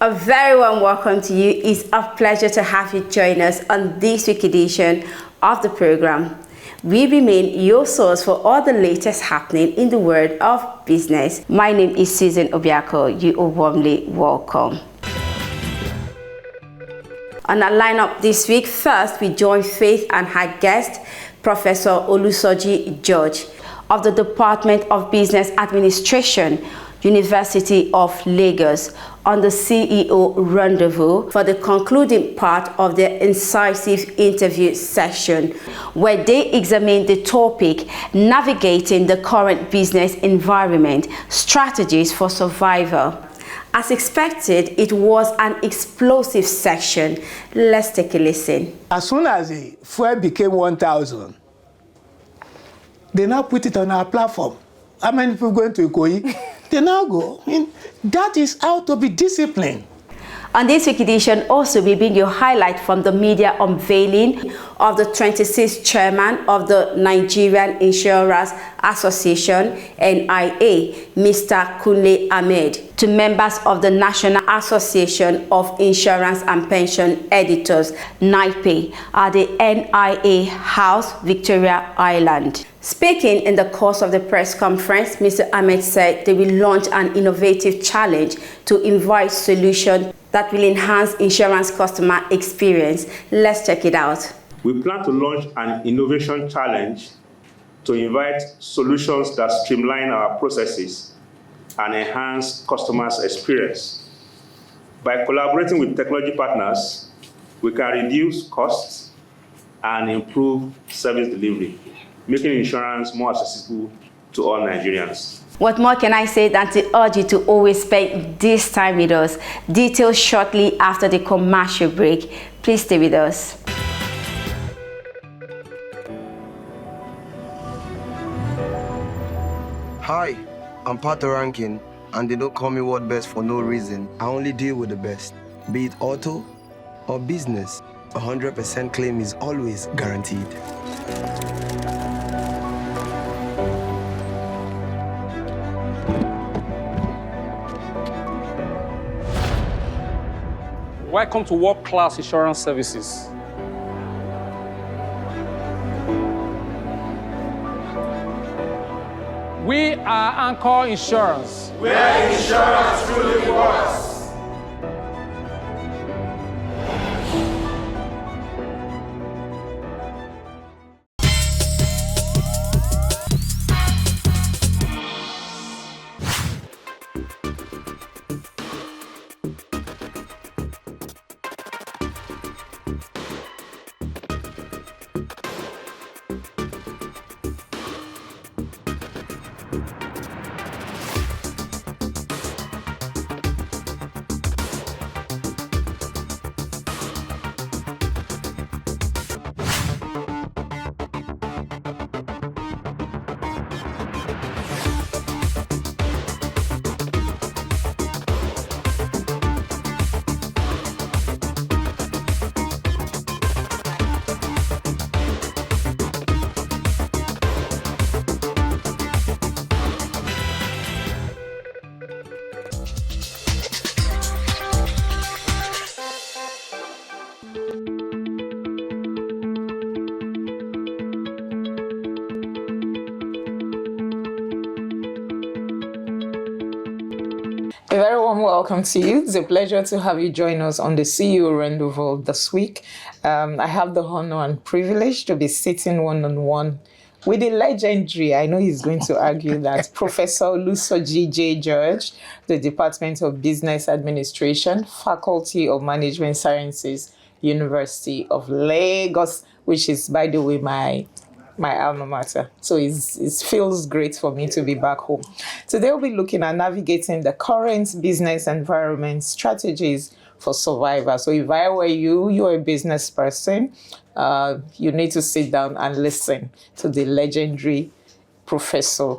A very warm welcome to you. It's a pleasure to have you join us on this week's edition of the program. We remain your source for all the latest happening in the world of business. My name is Susan Obiako. You are warmly welcome. On our lineup this week, first we join Faith and her guest, Professor Olusoji George of the Department of Business Administration, University of Lagos, on the CEO Rendezvous for the concluding part of their incisive interview session, where they examine the topic navigating the current business environment, strategies for survival. As expected, it was an explosive section. Let's take a listen. As soon as the fuel became 1,000, they now put it on our platform. How many people going to Ikoyi? They now go. That is how to be disciplined. On this week's edition, also we bring you a highlight from the media unveiling of the 26th chairman of the Nigerian Insurers Association, NIA, Mr. Kunle Ahmed, to members of the National Association of Insurance and Pension Editors, NIPE, at the NIA House, Victoria Island. Speaking in the course of the press conference, Mr. Ahmed said they will launch an innovative challenge to invite solutions that will enhance insurance customer experience. Let's check it out. We plan to launch an innovation challenge to invite solutions that streamline our processes and enhance customers' experience. By collaborating with technology partners, we can reduce costs and improve service delivery, making insurance more accessible to all Nigerians. What more can I say than to urge you to always spend this time with us. Details shortly after the commercial break. Please stay with us. Hi, I'm Pat Rankin, and they don't call me World Best for no reason. I only deal with the best. Be it auto or business, 100% claim is always guaranteed. Welcome to world-class insurance services. We are Anchor Insurance, where insurance truly works. A very warm welcome to you. It's a pleasure to have you join us on the CEO Rendezvous this week. I have the honor and privilege to be sitting one-on-one with the legendary, I know he's going to argue that, Professor Olusoji J. George, the Department of Business Administration, Faculty of Management Sciences, University of Lagos, which is, by the way, my alma mater. So it feels great for me to be back home. Today we'll be looking at navigating the current business environment, strategies for survival. So if I were you're a business person, you need to sit down and listen to the legendary Professor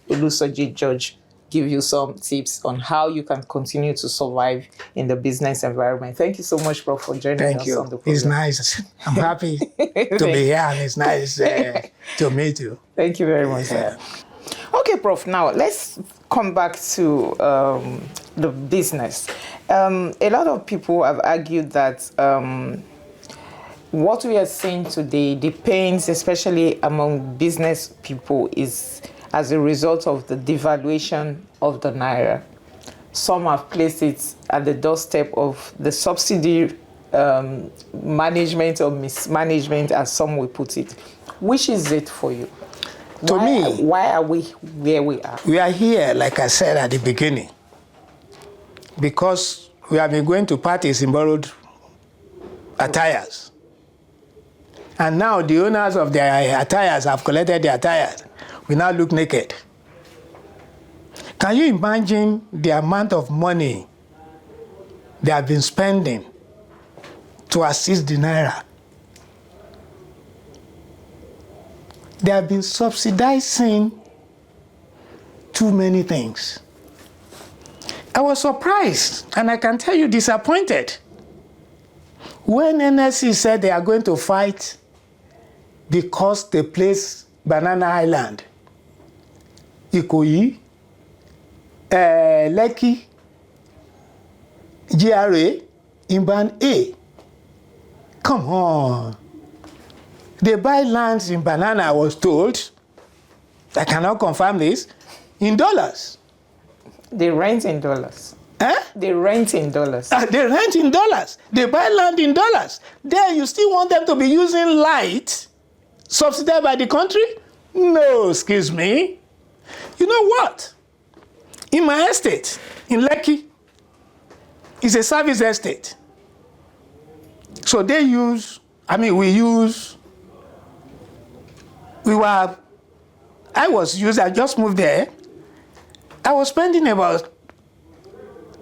Olusoji George give you some tips on how you can continue to survive in the business environment. Thank you so much, Prof, for joining us on the program. It's nice. I'm happy to be here, and it's nice to meet you. Thank you very much. Okay, Prof, now let's come back to the business. A lot of people have argued that what we are seeing today, the pains, especially among business people, is as a result of the devaluation of the Naira. Some have placed it at the doorstep of the subsidy management or mismanagement, as some will put it. Which is it for you? Why are we where we are? We are here, like I said at the beginning, because we have been going to parties in borrowed attires. And now the owners of their attires have collected their attires. We now look naked. Can you imagine the amount of money they have been spending to assist the Naira? They have been subsidizing too many things. I was surprised, and I can tell you disappointed, when NSC said they are going to fight because they place Banana Island, Ikoyi, Lekki, GRA, in Band A. Come on. They buy lands in Banana, I was told, I cannot confirm this, in dollars. They rent in dollars. Eh? They rent in dollars. They rent in dollars. They buy land in dollars. Then you still want them to be using light subsidized by the country? No, excuse me. You know what? In my estate, in Lekki, it's a service estate. So they use, I just moved there. I was spending about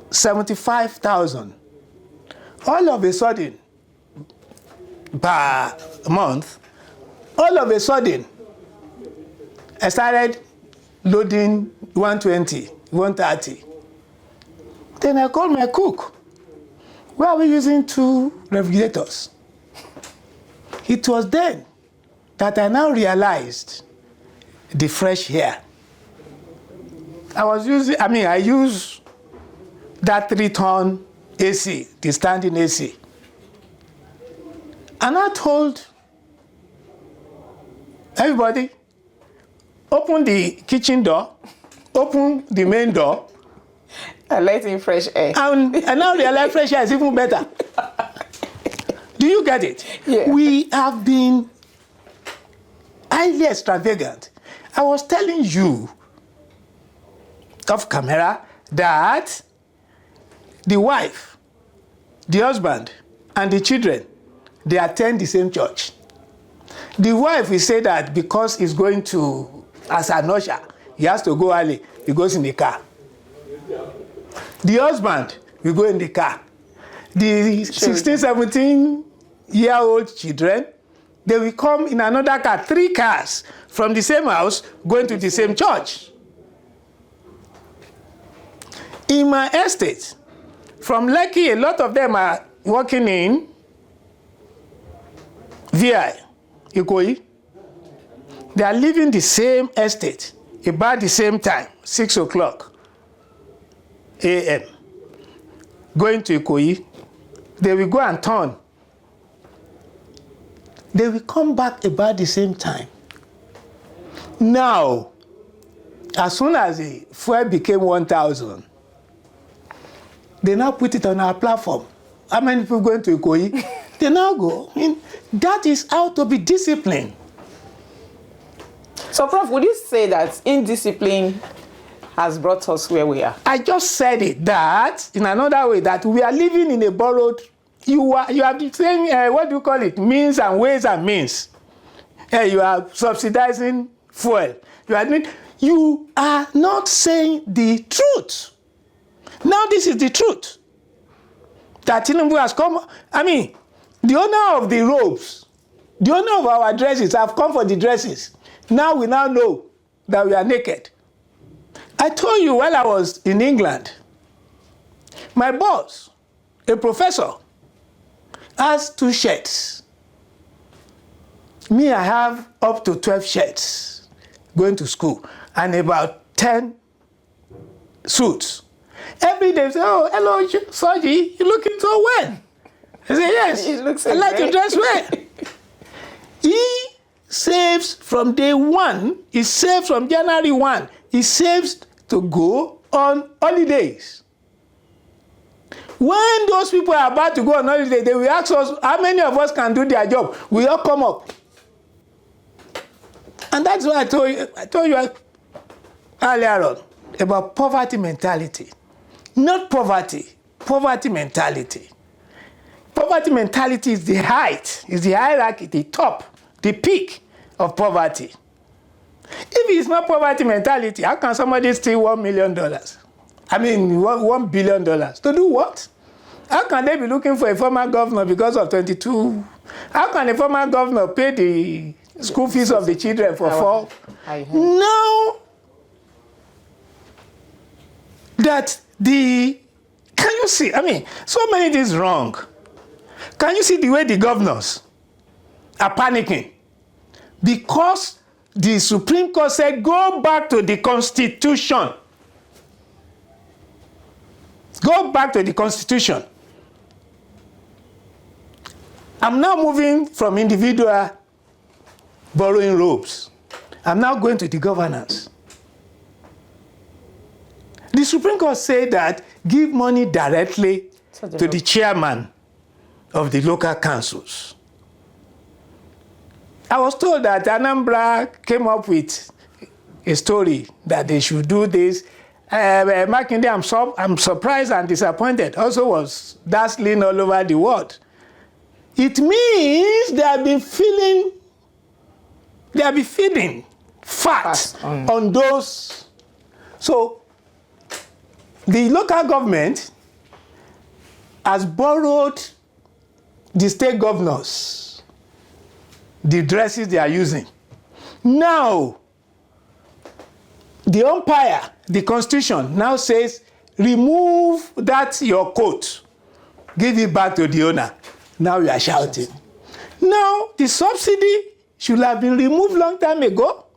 75,000. All of a sudden, per month, all of a sudden, I started loading 120, 130. Then I called my cook. Why are we using 2 refrigerators? It was then that I now realized the fresh air. I use that 3-ton AC, the standing AC. And I told everybody, open the kitchen door, open the main door. And let in fresh air. And now realize fresh air is even better. Do you get it? Yeah. We have been highly extravagant. I was telling you off camera that the wife, the husband, and the children, they attend the same church. The wife will say that because he's going to, as an usher, he has to go early, he goes in the car. The husband will go in the car. The 16, 17-year-old children, they will come in another car, 3 cars from the same house, going to the same church. In my estate, from Lekki, a lot of them are working in VI, Ikoyi. They are leaving the same estate about the same time, 6 o'clock a.m. Going to Ikoyi. They will go and turn. They will come back about the same time. Now, as soon as the fuel became 1,000, they now put it on our platform. How many people going to Ikoyi? They now go. That is how to be disciplined. So, Prof, would you say that indiscipline has brought us where we are? I just said it, that in another way, that we are living in a borrowed, you are saying, what do you call it, means and ways and means. You are subsidizing fuel. You are not saying the truth. Now this is the truth. That Tinubu has come, the owner of the robes, the owner of our dresses have come for the dresses. Now we now know that we are naked. I told you while I was in England, my boss, a professor, has 2 shirts. Me, I have up to 12 shirts going to school and about 10 suits. Every day, say, oh, hello, Soji, you're looking so well. I say, yes, It looks so I like great. to dress well. He saves from day one. He saves from January 1. He saves to go on holidays. When those people are about to go on holiday, they will ask us, how many of us can do their job? We all come up. And that's why I told you earlier on about poverty mentality. Not poverty, poverty mentality. Poverty mentality is the height, is the hierarchy, the top, the peak of poverty. If it's not poverty mentality, how can somebody steal $1 million? I mean, $1 billion. To do what? How can they be looking for a former governor because of 22? How can a former governor pay the school fees of the children for 4? Now that can you see? I mean, so many things wrong. Can you see the way the governors are panicking? Because the Supreme Court said, go back to the Constitution. Go back to the Constitution. I'm now moving from individual borrowing robes. I'm now going to the governance. The Supreme Court said that give money directly to the chairman of the local councils. I was told that Anambra came up with a story that they should do this. Makinde, I'm surprised and disappointed, also was dazzling all over the world. It means they have been feeling fat on those. So the local government has borrowed the state governors the dresses they are using. Now, the umpire, the Constitution, now says, remove that your coat, give it back to the owner. Now you are shouting. Now, the subsidy should have been removed long time ago.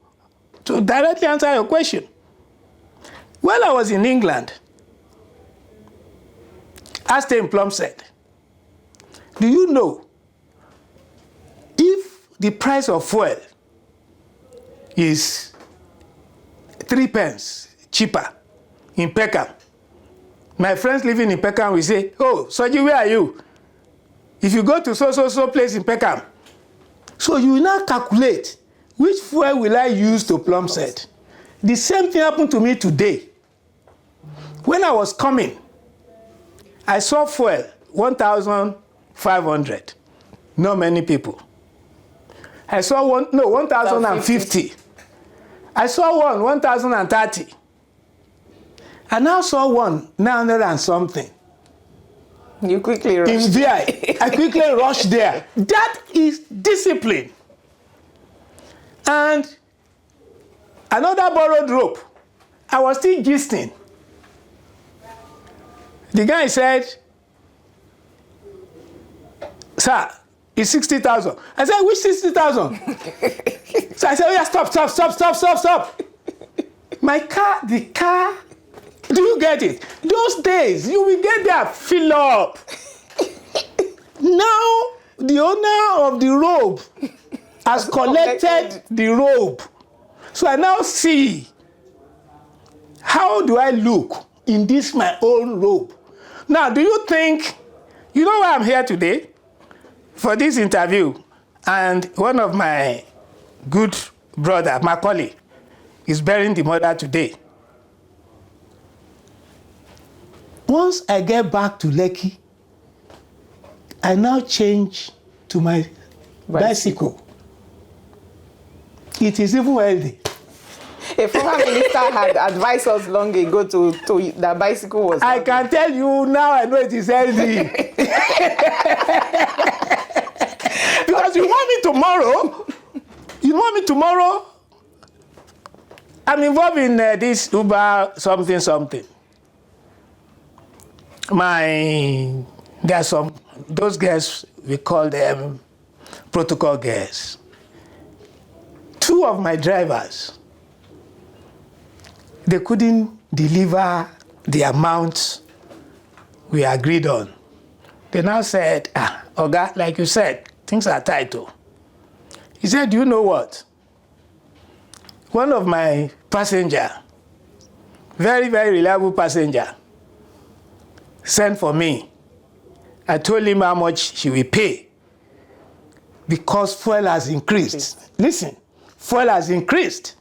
To directly answer your question. While I was in England, I stayed in Plumstead. Do you know, if the price of fuel is 3 pence cheaper in Peckham, my friends living in Peckham will say, oh, Soji, where are you? If you go to so place in Peckham, so you will now calculate which fuel will I use to Plumstead. The same thing happened to me today. When I was coming, I saw fuel 1,500. Not many people. I saw 1,050. I saw one 1,030. I now saw one 900 and something. You quickly rushed. In VI. I quickly rushed there. That is discipline. And another borrowed rope. I was still gisting. The guy said, sir, it's 60,000. I said, which 60,000? So I said, oh yeah, stop. My car, the car, do you get it? Those days, you will get there, fill up. Now, the owner of the robe has collected the robe. So I now see, how do I look in this my own robe? Now, do you think, you know why I'm here today? For this interview, and one of my good brother, Macaulay, is burying the mother today. Once I get back to Lekki, I now change to my bicycle. It is even healthy. A former minister had advised us long ago to that bicycle was. I can tell you now, I know it is healthy. Because you want me tomorrow, I'm involved in this Uber something. There are those girls, we call them protocol girls. 2 of my drivers, they couldn't deliver the amount we agreed on. They now said, Oga, like you said, things are tight too. He said, you know what? One of my passenger, very, very reliable passenger, sent for me. I told him how much she will pay because fuel has increased. Listen, fuel has increased.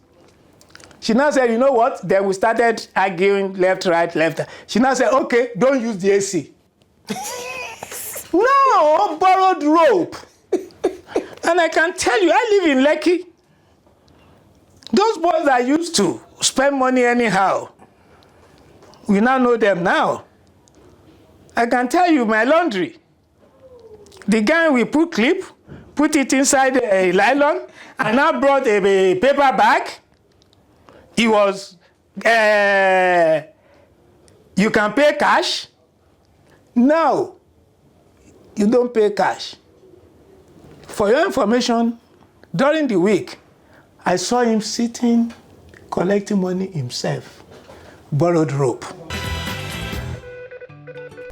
She now said, you know what? Then we started arguing left, right, left. She now said, okay, don't use the AC. No, borrowed rope. And I can tell you, I live in Lekki. Those boys that used to spend money anyhow, we now know them now. I can tell you my laundry. The guy we put clip, put it inside a nylon, and now brought a paper bag. It was, you can pay cash. No, you don't pay cash. For your information, during the week, I saw him sitting, collecting money himself, borrowed rope.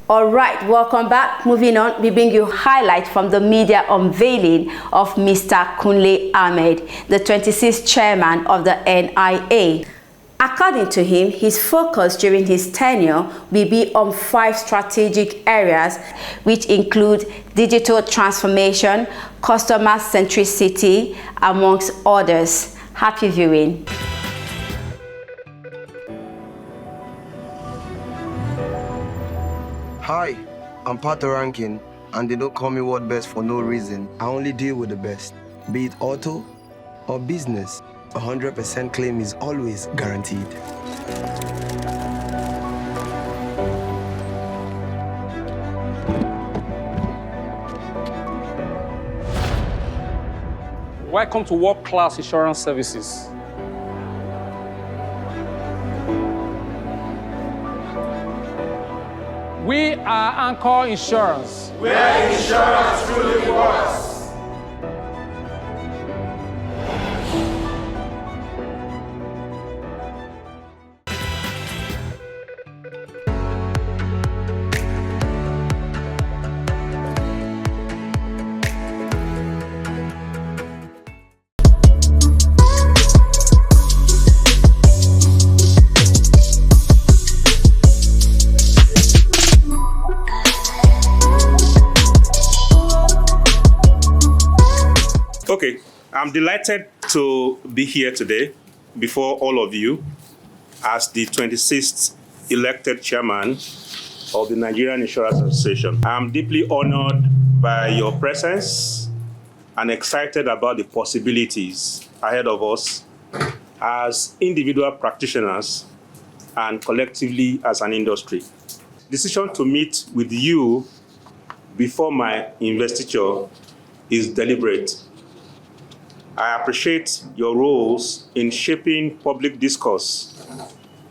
All right, welcome back. Moving on, we bring you highlights from the media unveiling of Mr. Kunle Ahmed, the 26th chairman of the NIA. According to him, his focus during his tenure will be on 5 strategic areas, which include digital transformation, customer centricity, amongst others. Happy viewing. Hi, I'm Pat the Ranking, and they don't call me what best for no reason. I only deal with the best. Be it auto or business, 100% claim is always guaranteed. Welcome to world-class insurance services. We are Anchor Insurance, where insurance truly works. Okay, I'm delighted to be here today before all of you as the 26th elected chairman of the Nigerian Insurers Association. I'm deeply honored by your presence and excited about the possibilities ahead of us as individual practitioners and collectively as an industry. Decision to meet with you before my investiture is deliberate. I appreciate your roles in shaping public discourse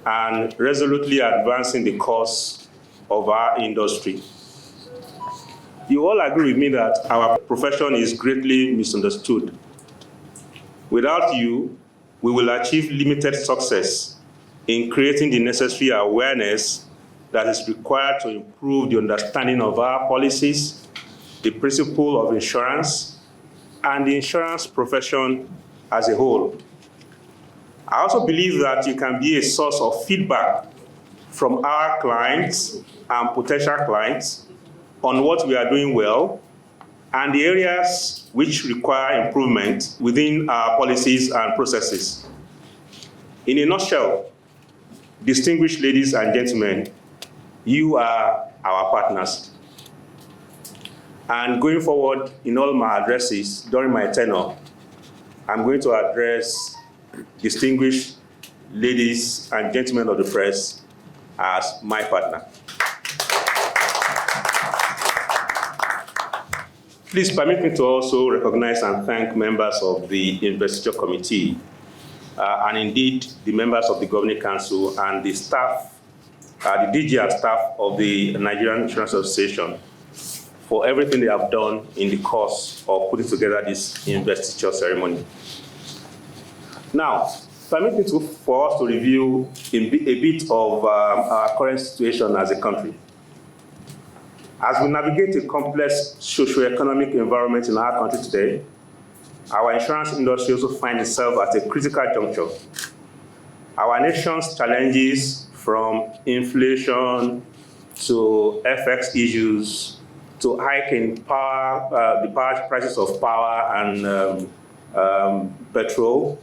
and resolutely advancing the cause of our industry. You all agree with me that our profession is greatly misunderstood. Without you, we will achieve limited success in creating the necessary awareness that is required to improve the understanding of our policies, the principle of insurance, and the insurance profession as a whole. I also believe that you can be a source of feedback from our clients and potential clients on what we are doing well and the areas which require improvement within our policies and processes. In a nutshell, distinguished ladies and gentlemen, you are our partners. And going forward in all my addresses during my tenure, I'm going to address distinguished ladies and gentlemen of the press as my partner. Please permit me to also recognize and thank members of the Investiture Committee and indeed the members of the Governing Council and the staff, the DG and staff of the Nigerian Insurance Association for everything they have done in the course of putting together this investiture ceremony. Now, Permit me for us to review a bit of our current situation as a country. As we navigate a complex socio-economic environment in our country today, our insurance industry also finds itself at a critical juncture. Our nation's challenges, from inflation to FX issues to hiking power, the prices of power and petrol,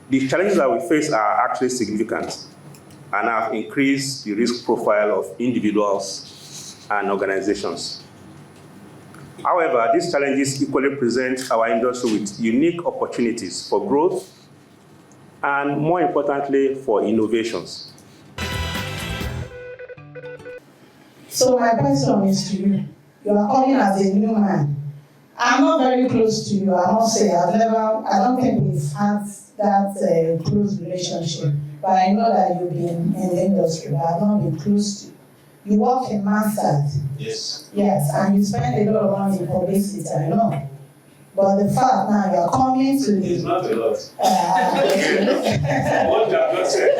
the challenges that we face are actually significant and have increased the risk profile of individuals and organizations. However, these challenges equally present our industry with unique opportunities for growth and, more importantly, for innovations. So my question is to you. You are coming as a new man. I'm not very close to you, I must say. I don't think we've had that close relationship. But I know that you've been in the industry, but I've not been close to you. You work in Mansard. Yes. Yes, and you spend a lot of money in publicity, I know. But the fact now you're coming to the... It's not a lot. What you have not said.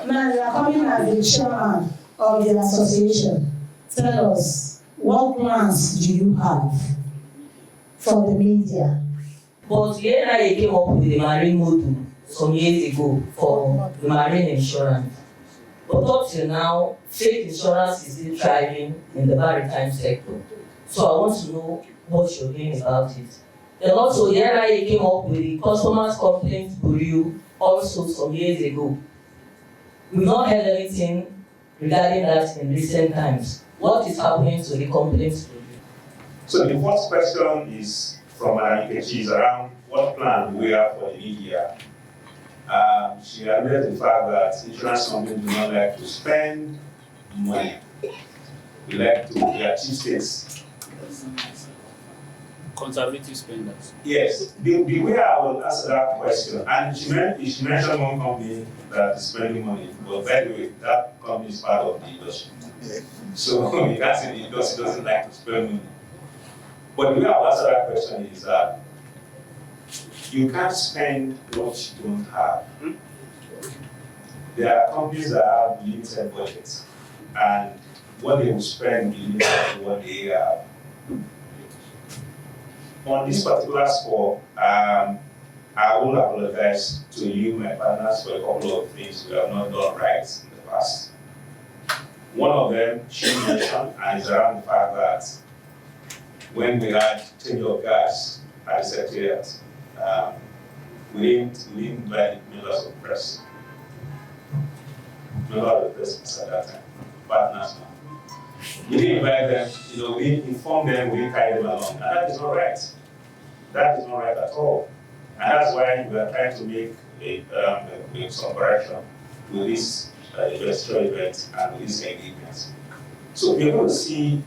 Now you're coming as the chairman of the association. Tell us, what plans do you have for the media? But the NIA came up with a marine module some years ago for the marine insurance. But up till now, fake insurance is still thriving in the maritime sector. So I want to know what you're doing about it. Then also, the NIA came up with the Customers Complaint Bureau also some years ago. We've not heard anything regarding that in recent times. What is happening to the complaints bureau? So the first question is from Anikechi, is around what plan do we have for the media. She alluded to the fact that insurance companies do not like to spend money. We like to be cheapskates. Conservative spenders. Yes, the way I will answer that question, and she mentioned one company that is spending money, but by the way, that company is part of the industry. So you can't say the industry doesn't like to spend money. But the way I will answer that question is that you can't spend what you don't have. There are companies that have limited budgets, and what they will spend will be limited to what they have. On this particular score, I will apologize to you, my partners, for a couple of things we have not done right in the past. One of them, she mentioned, and is around the fact that when we had change of gas at the secretariat, we didn't invite members of press. Members of the press at that time, partners now. We didn't invite them, we didn't inform them, we didn't carry them along. And that is not right. That is not right at all. And that's why we are trying to make some correction with this investor event and with these engagements. So we're going to see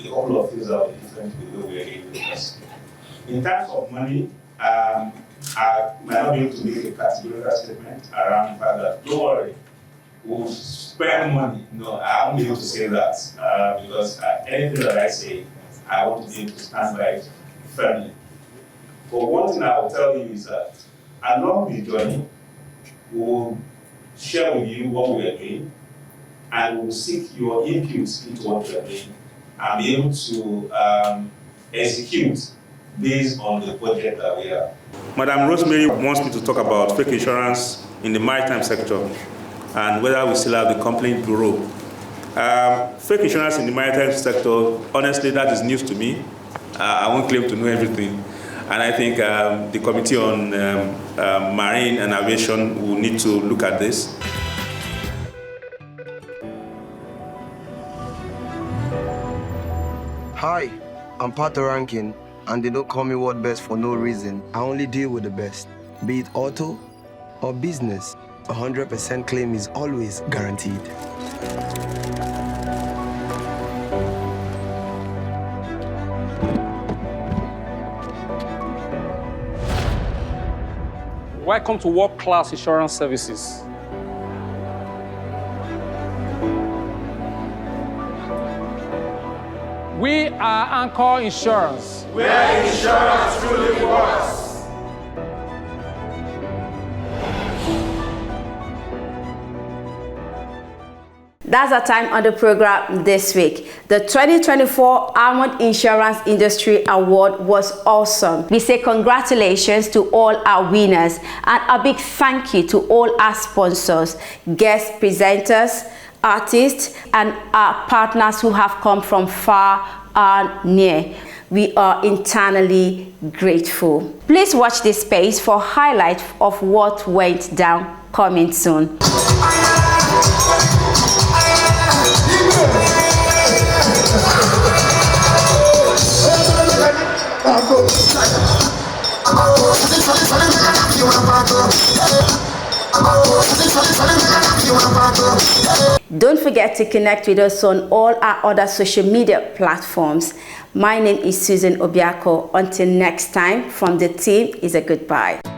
a couple of things that are different with the way we're engaging with this. In terms of money, I might not be able to make a categorical statement around the fact that, don't worry, we'll spend money. No, I won't be able to say that because anything that I say, I want to be able to stand by it firmly. But one thing I will tell you is that along the journey, we will share with you what we are doing, and we will seek your inputs into what we are doing, and be able to execute based on the budget that we have. Madam Rosemary wants me to talk about fake insurance in the maritime sector and whether we still have the complaint bureau. Fake insurance in the maritime sector, honestly, that is news to me. I won't claim to know everything. And I think the Committee on Marine and Aviation will need to look at this. Hi, I'm Pat Rankin, and they don't call me what best for no reason. I only deal with the best. Be it auto or business, 100% claim is always guaranteed. Welcome to world-class insurance services. We We are Anchor Insurance, where insurance truly works. That's our time on the program this week. The 2024 Ahmed Insurance Industry Award was awesome. We say congratulations to all our winners and a big thank you to all our sponsors, guest presenters, artists, and our partners who have come from far and near. We are internally grateful. Please watch this space for highlights of what went down, coming soon. Don't forget to connect with us on all our other social media platforms. My name is Susan Obiako. Until next time, from the team is a goodbye.